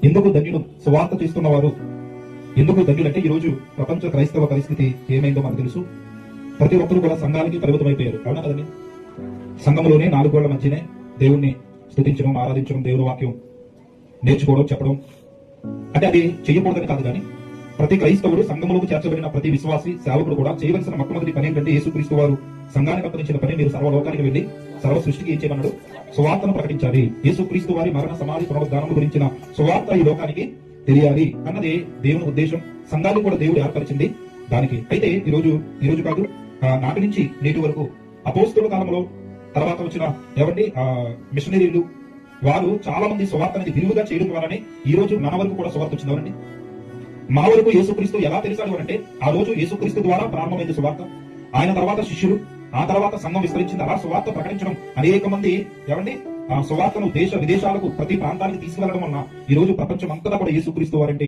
ఎందుకు ధన్యులు సువార్త చేస్తున్నవారు? ఎందుకు ధన్యులంటే ఈ రోజు ప్రపంచ క్రైస్తవ పరిస్థితి ఏమైందో మనకు తెలుసు. ప్రతి ఒక్కరు కూడా సంఘానికి పరిమితమైపోయారు. అవునా కదండి? సంఘంలోనే 4 గోళ్ల మధ్యనే దేవుణ్ణి స్తుతించడం, ఆరాధించడం, దేవుని వాక్యం నేర్చుకోవడం, చెప్పడం. అంటే అది చేయకూడదని కాదు, కానీ ప్రతి క్రైస్తవుడు, సంఘంలోకి చేర్చబడిన ప్రతి విశ్వాసి, సేవకుడు కూడా చేయవలసిన మొట్టమొదటి పని ఏంటంటే యేసుక్రీస్తు వారు సంఘానికి అప్పగించిన పని, మీరు సర్వలోకానికి వెళ్లి సర్వ సృష్టికి ఏం చేయమన్నాడు? సువార్తను ప్రకటించాలి. యేసుక్రీస్తు వారి మరణ, సమాధి, పునరుద్ధానం గురించిన సువార్త ఈ లోకానికి తెలియాలి అన్నదే దేవుని ఉద్దేశం. సంఘాన్ని కూడా దేవుడు ఏర్పరిచింది దానికి. అయితే ఈ రోజు కాదు, నాటి నుంచి నేటి వరకు అపోస్తుల కాలంలో తర్వాత వచ్చిన ఎవరిని మిషనరీలు వారు చాలా మంది సువార్త అనేది విరివిగా చేయడం ద్వారానే ఈ రోజు మన వరకు కూడా సువార్త వచ్చింది. ఎవరండి? మా వరకు యేసుక్రీస్తు ఎలా తెలిసాడు అంటే, ఆ రోజు యేసుక్రీస్తు ద్వారా ప్రారంభమైంది సువార్త. ఆయన తర్వాత శిష్యులు, ఆ తర్వాత సంఘం విస్తరించింది. అలా సువార్త ప్రకటించడం, అనేక మంది ఎవరిని సువార్తను దేశ విదేశాలకు, ప్రతి ప్రాంతానికి తీసుకెళ్లడం వల్ల ఈ రోజు ప్రపంచం అంతటా కూడా యేసుక్రీస్తు వారంటే